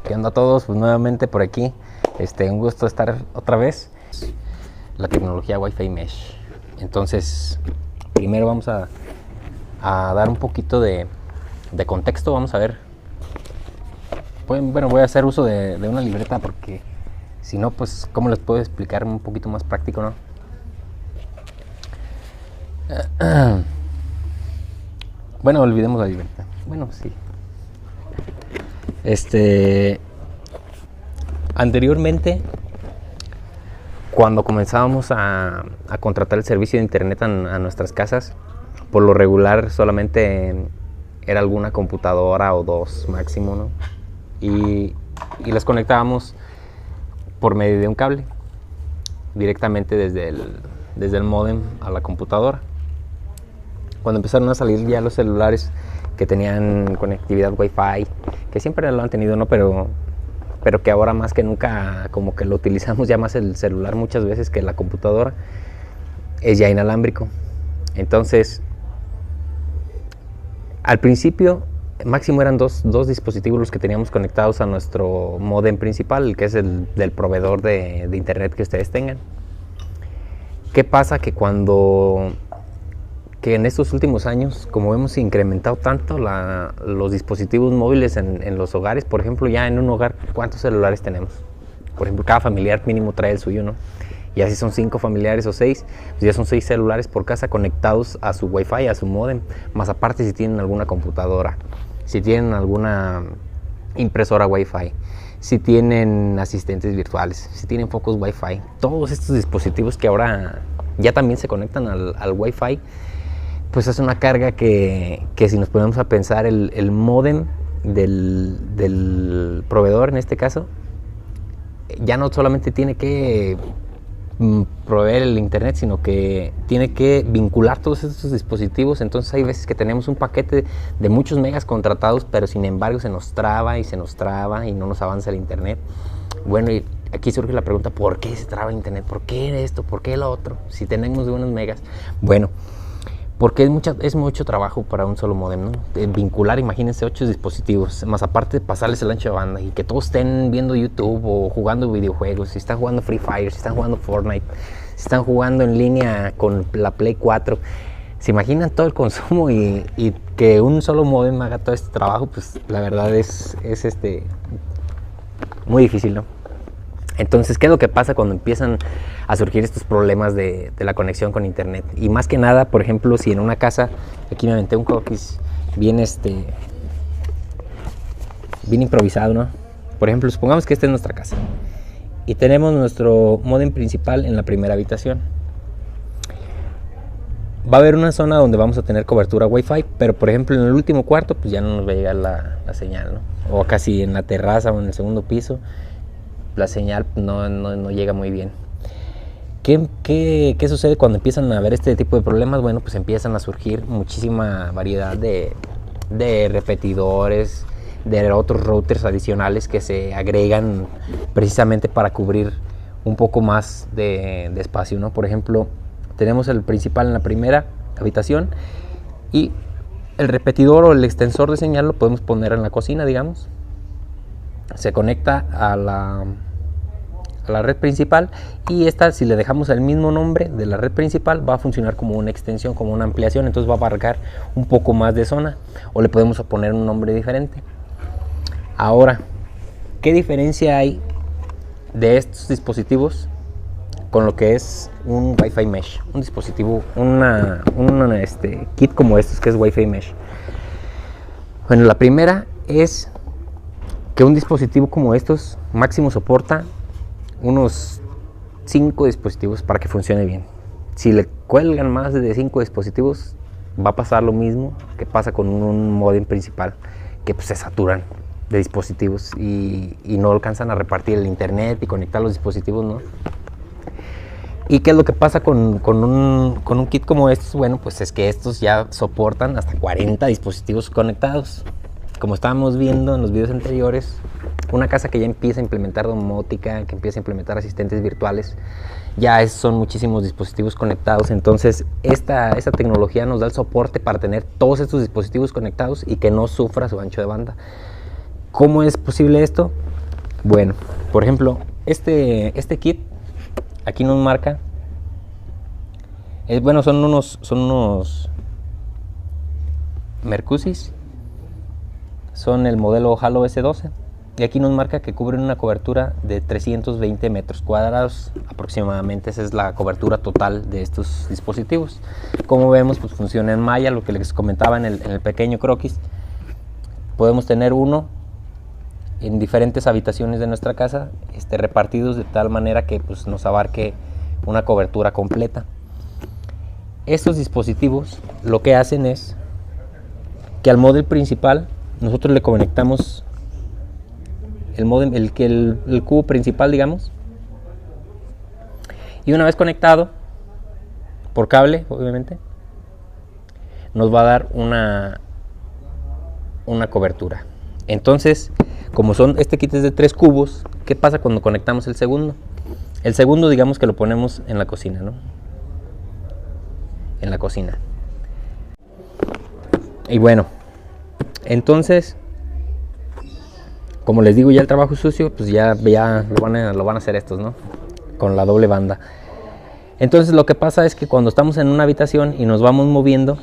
¿Qué onda a todos? Pues nuevamente por aquí. Un gusto estar otra vez. La tecnología Wi-Fi Mesh. Entonces, primero vamos a dar un poquito de contexto. Vamos a ver. Bueno, voy a hacer uso de una libreta porque si no, pues, ¿cómo les puedo explicar un poquito más práctico, no? Bueno, olvidemos la libreta. Bueno, sí. Anteriormente, cuando comenzábamos a contratar el servicio de internet a nuestras casas, por lo regular solamente era alguna computadora o dos máximo, ¿no? Y las conectábamos por medio de un cable, directamente desde el módem a la computadora. Cuando empezaron a salir ya los celulares que tenían conectividad Wi-Fi, que siempre lo han tenido, ¿no? Pero que ahora más que nunca como que lo utilizamos ya más el celular muchas veces que la computadora, es ya inalámbrico. Entonces, al principio máximo eran dos dispositivos los que teníamos conectados a nuestro módem principal, que es el del proveedor de internet que ustedes tengan. ¿Qué pasa? Que en estos últimos años, como hemos incrementado tanto los dispositivos móviles en los hogares, por ejemplo, ya en un hogar, ¿cuántos celulares tenemos? Por ejemplo, cada familiar mínimo trae el suyo, ¿no? Y así son 5 familiares o 6, pues ya son 6 celulares por casa conectados a su Wi-Fi, a su módem, más aparte si tienen alguna computadora, si tienen alguna impresora Wi-Fi, si tienen asistentes virtuales, si tienen focos Wi-Fi, todos estos dispositivos que ahora ya también se conectan al Wi-Fi, pues es una carga que si nos ponemos a pensar, el módem del proveedor en este caso, ya no solamente tiene que proveer el internet, sino que tiene que vincular todos estos dispositivos. Entonces hay veces que tenemos un paquete de muchos megas contratados, pero sin embargo se nos traba y no nos avanza el internet. Bueno, y aquí surge la pregunta, ¿por qué se traba el internet? ¿Por qué esto? ¿Por qué lo otro? Si tenemos de unos megas. Bueno, porque es mucho trabajo para un solo módem, ¿no? Vincular, imagínense, 8 dispositivos, más aparte pasarles el ancho de banda y que todos estén viendo YouTube o jugando videojuegos, si están jugando Free Fire, si están jugando Fortnite, si están jugando en línea con la Play 4. ¿Se imaginan todo el consumo y que un solo módem haga todo este trabajo? Pues la verdad es muy difícil, ¿no? Entonces, ¿qué es lo que pasa cuando empiezan a surgir estos problemas de la conexión con internet? Y más que nada, por ejemplo, si en una casa, aquí me aventé un croquis bien improvisado, ¿no? Por ejemplo, supongamos que esta es nuestra casa y tenemos nuestro módem principal en la primera habitación. Va a haber una zona donde vamos a tener cobertura Wi-Fi, pero por ejemplo en el último cuarto pues ya no nos va a llegar la señal, ¿no? O casi en la terraza o en el segundo piso la señal no llega muy bien. ¿Qué sucede cuando empiezan a haber este tipo de problemas? Bueno, pues empiezan a surgir muchísima variedad de repetidores, de otros routers adicionales que se agregan precisamente para cubrir un poco más de espacio, ¿no? Por ejemplo, tenemos el principal en la primera habitación y el repetidor o el extensor de señal lo podemos poner en la cocina, digamos. Se conecta a la red principal y esta, si le dejamos el mismo nombre de la red principal, va a funcionar como una extensión, como una ampliación, entonces va a abarcar un poco más de zona, o le podemos poner un nombre diferente. Ahora, ¿qué diferencia hay de estos dispositivos con lo que es un Wi-Fi Mesh? Un dispositivo, un kit como estos que es Wi-Fi Mesh. Bueno, la primera es que un dispositivo como estos máximo soporta unos 5 dispositivos para que funcione bien. Si le cuelgan más de 5 dispositivos, va a pasar lo mismo que pasa con un módem principal, que pues se saturan de dispositivos y no alcanzan a repartir el internet y conectar los dispositivos, ¿no? ¿Y qué es lo que pasa con un kit como estos? Bueno, pues es que estos ya soportan hasta 40 dispositivos conectados. Como estábamos viendo en los videos anteriores, una casa que ya empieza a implementar domótica, que empieza a implementar asistentes virtuales, ya son muchísimos dispositivos conectados. Entonces esta tecnología nos da el soporte para tener todos estos dispositivos conectados y que no sufra su ancho de banda. ¿Cómo es posible esto? Bueno, por ejemplo, este kit aquí nos marca, bueno, son unos Mercusis, son el modelo Halo S12, y aquí nos marca que cubren una cobertura de 320 metros cuadrados aproximadamente. Esa es la cobertura total de estos dispositivos. Como vemos, pues funciona en malla, lo que les comentaba en el pequeño croquis. Podemos tener uno en diferentes habitaciones de nuestra casa, repartidos de tal manera que pues, nos abarque una cobertura completa. Estos dispositivos lo que hacen es que al módem principal nosotros le conectamos el cubo principal, digamos, y una vez conectado por cable, obviamente, nos va a dar una cobertura. Entonces, como este kit es de 3 cubos, ¿qué pasa cuando conectamos el segundo? El segundo, digamos que lo ponemos en la cocina, ¿no? En la cocina. Y bueno, entonces, como les digo, ya el trabajo sucio, pues ya lo van a hacer estos, ¿no? Con la doble banda. Entonces lo que pasa es que cuando estamos en una habitación y nos vamos moviendo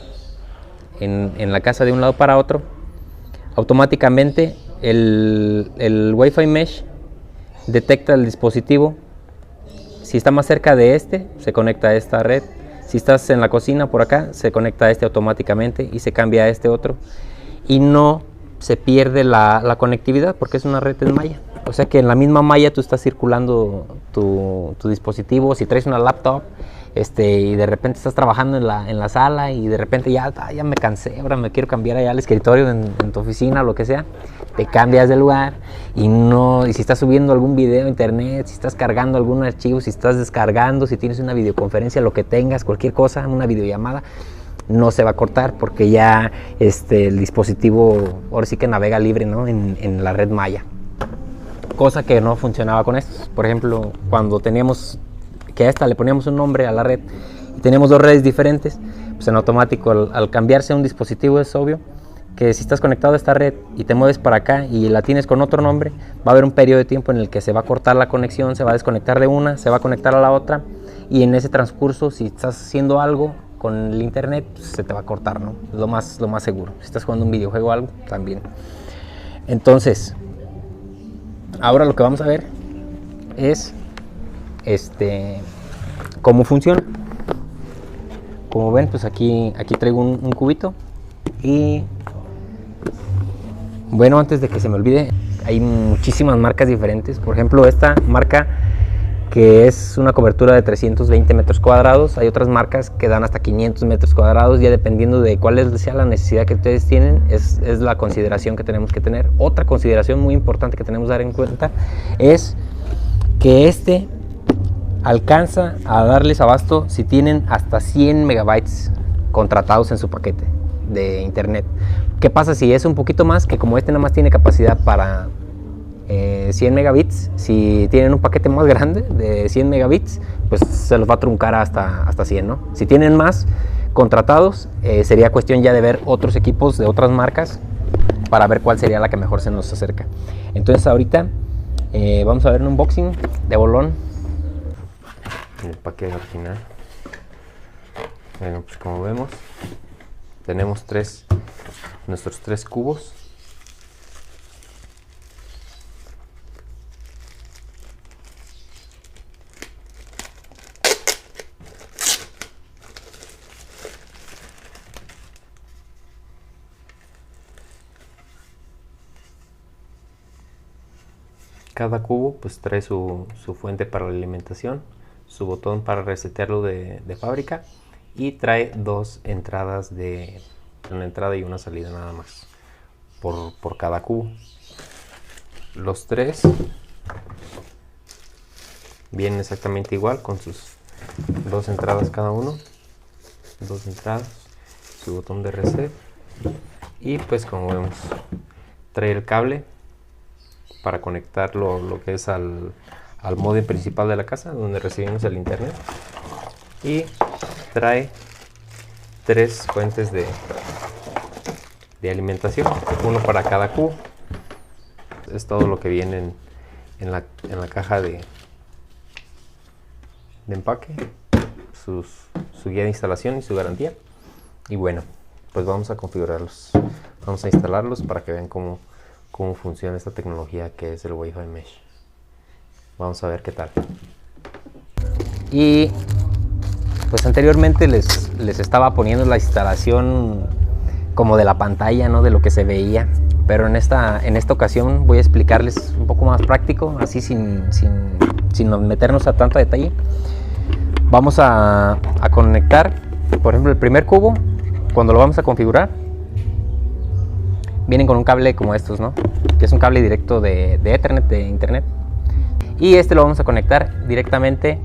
en la casa de un lado para otro, automáticamente el Wi-Fi Mesh detecta el dispositivo. Si está más cerca de se conecta a esta red. Si estás en la cocina por acá, se conecta a automáticamente y se cambia a otro. Y no se pierde la conectividad porque es una red en malla. O sea que en la misma malla tú estás circulando tu dispositivo. Si traes una laptop y de repente estás trabajando en la sala y de repente ya me cansé, ahora me quiero cambiar allá al escritorio en tu oficina o lo que sea, te cambias de lugar y si estás subiendo algún video a internet, si estás cargando algún archivo, si estás descargando, si tienes una videoconferencia, lo que tengas, cualquier cosa, una videollamada, no se va a cortar porque ya el dispositivo ahora sí que navega libre, ¿no? en la red malla, cosa que no funcionaba con estos. Por ejemplo, cuando teníamos que a esta le poníamos un nombre a la red y teníamos 2 redes diferentes, pues en automático al cambiarse un dispositivo es obvio que si estás conectado a esta red y te mueves para acá y la tienes con otro nombre, va a haber un periodo de tiempo en el que se va a cortar la conexión, se va a desconectar de una, se va a conectar a la otra, y en ese transcurso, si estás haciendo algo con el internet, pues se te va a cortar, ¿no? Es lo más seguro. Si estás jugando un videojuego o algo, también. Entonces, ahora lo que vamos a ver es cómo funciona. Como ven, pues aquí traigo un cubito. Y bueno, antes de que se me olvide, hay muchísimas marcas diferentes. Por ejemplo, esta marca que es una cobertura de 320 metros cuadrados. Hay otras marcas que dan hasta 500 metros cuadrados, ya dependiendo de cuál sea la necesidad que ustedes tienen, es la consideración que tenemos que tener. Otra consideración muy importante que tenemos que dar en cuenta es que alcanza a darles abasto si tienen hasta 100 megabytes contratados en su paquete de internet. ¿Qué pasa si es un poquito más? Que como nada más tiene capacidad para 100 megabits, si tienen un paquete más grande de 100 megabits, pues se los va a truncar hasta 100, ¿no? Si tienen más contratados, sería cuestión ya de ver otros equipos de otras marcas para ver cuál sería la que mejor se nos acerca. Entonces ahorita vamos a ver un unboxing de bolón. El paquete original. Bueno, pues como vemos, tenemos nuestros 3 cubos. Cada cubo pues trae su fuente para la alimentación, su botón para resetearlo de fábrica, y trae 2 entradas, una entrada y una salida nada más por cada cubo. Los 3 vienen exactamente igual con sus 2 entradas cada uno, 2 entradas, su botón de reset, y pues como vemos trae el cable para conectar lo que es al módem principal de la casa, donde recibimos el internet, y trae 3 fuentes de alimentación, uno para cada cubo. Es todo lo que viene en la caja de empaque su guía de instalación y su garantía. Y bueno, pues vamos a configurarlos, vamos a instalarlos para que vean cómo funciona esta tecnología que es el Wi-Fi Mesh. Vamos a ver qué tal. Y pues anteriormente les estaba poniendo la instalación como de la pantalla, ¿no? De lo que se veía. Pero en esta ocasión voy a explicarles un poco más práctico, así sin meternos a tanto detalle. Vamos a conectar, por ejemplo, el primer cubo, cuando lo vamos a configurar, vienen con un cable como estos, ¿no? Que es un cable directo de Ethernet, de internet. Y este lo vamos a conectar directamente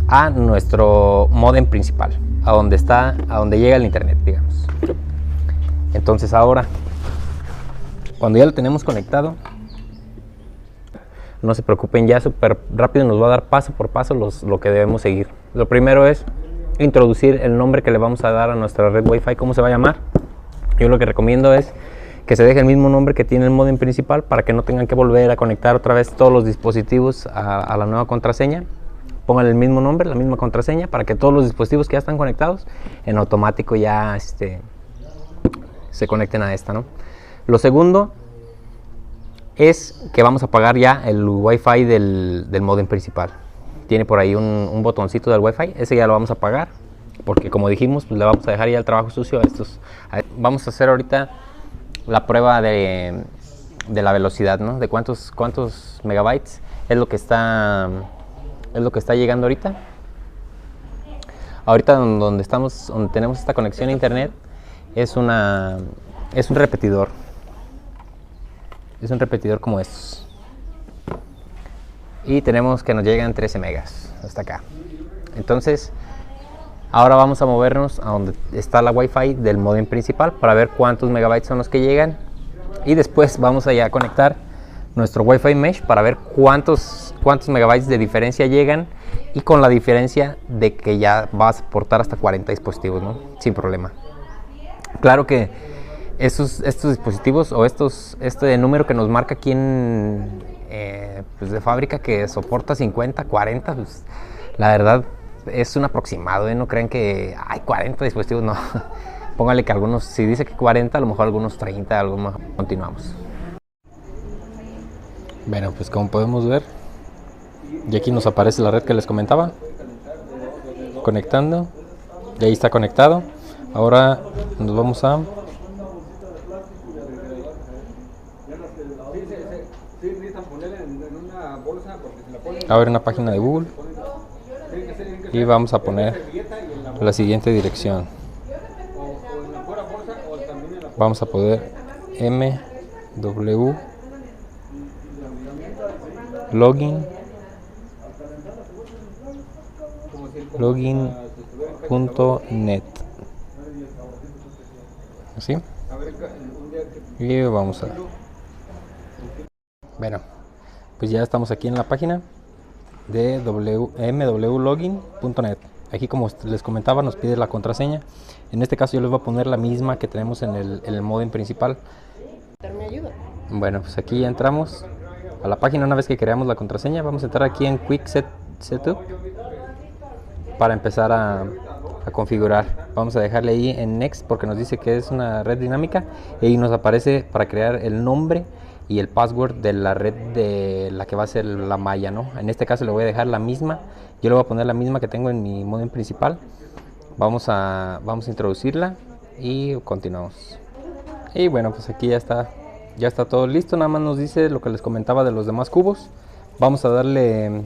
a nuestro módem principal, a donde llega el internet, digamos. Entonces ahora, cuando ya lo tenemos conectado, no se preocupen, ya súper rápido nos va a dar paso por paso lo que debemos seguir. Lo primero es introducir el nombre que le vamos a dar a nuestra red Wi-Fi, cómo se va a llamar. Yo lo que recomiendo es que se deje el mismo nombre que tiene el módem principal para que no tengan que volver a conectar otra vez todos los dispositivos a la nueva contraseña. Pongan el mismo nombre, la misma contraseña, para que todos los dispositivos que ya están conectados en automático ya se conecten a esta, ¿no? Lo segundo es que vamos a apagar ya el Wi-Fi del módem principal. Tiene por ahí un botoncito del Wi-Fi, ese ya lo vamos a apagar, porque como dijimos, pues le vamos a dejar ya el trabajo sucio a estos. Vamos a hacer ahorita la prueba de la velocidad, ¿no? De cuántos megabytes es lo que está llegando ahorita. Ahorita donde tenemos esta conexión a internet es un repetidor. Es un repetidor como estos. Y tenemos que nos llegan 13 megas hasta acá. Entonces, ahora vamos a movernos a donde está la Wi-Fi del módem principal para ver cuántos megabytes son los que llegan. Y después vamos a conectar nuestro Wi-Fi Mesh para ver cuántos megabytes de diferencia llegan, y con la diferencia de que ya va a soportar hasta 40 dispositivos, ¿no? Sin problema. Claro que estos dispositivos o este número que nos marca aquí pues de fábrica, que soporta 50, 40, pues la verdad es un aproximado, ¿eh? No crean que hay 40 dispositivos, no. Póngale que algunos, si dice que 40, a lo mejor algunos 30, algo más. Continuamos. Bueno, pues como podemos ver, y aquí nos aparece la red que les comentaba, conectando, y ahí está conectado. Ahora nos vamos a ver una página de Google y vamos a poner la siguiente dirección. Vamos a poner mw login.net, ¿así? Y vamos a... Bueno, pues ya estamos aquí en la página de mwlogin.net. Aquí, como les comentaba, nos pide la contraseña. En este caso yo les voy a poner la misma que tenemos en el módem principal. Bueno, pues aquí ya entramos a la página. Una vez que creamos la contraseña, vamos a entrar aquí en Quick Setup para empezar a configurar. Vamos a dejarle ahí en Next porque nos dice que es una red dinámica, y ahí nos aparece para crear el nombre y el password de la red de la que va a ser la malla, ¿no? En este caso le voy a dejar la misma. Yo le voy a poner la misma que tengo en mi módem principal. Vamos a introducirla y continuamos. Y bueno, pues aquí ya está todo listo. Nada más nos dice lo que les comentaba de los demás cubos. Vamos a darle,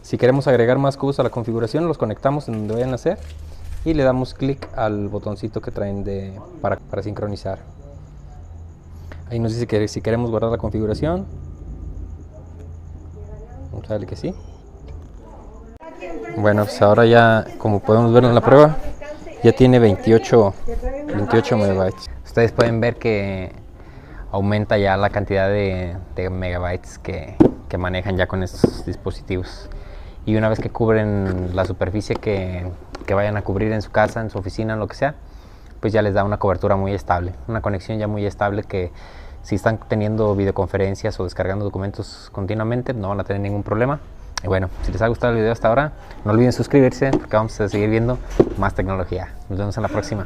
si queremos agregar más cubos a la configuración, los conectamos en donde vayan a ser y le damos clic al botoncito que traen para sincronizar. Ahí nos dice que si queremos guardar la configuración, vamos a darle que sí. Bueno, pues ahora ya, como podemos ver en la prueba, ya tiene 28 megabytes. Ustedes pueden ver que aumenta ya la cantidad de megabytes que manejan ya con estos dispositivos. Y una vez que cubren la superficie que vayan a cubrir en su casa, en su oficina, en lo que sea, pues ya les da una cobertura muy estable, una conexión ya muy estable, que Si están teniendo videoconferencias o descargando documentos continuamente, no van a tener ningún problema. Y bueno, si les ha gustado el video hasta ahora, no olviden suscribirse porque vamos a seguir viendo más tecnología. Nos vemos en la próxima.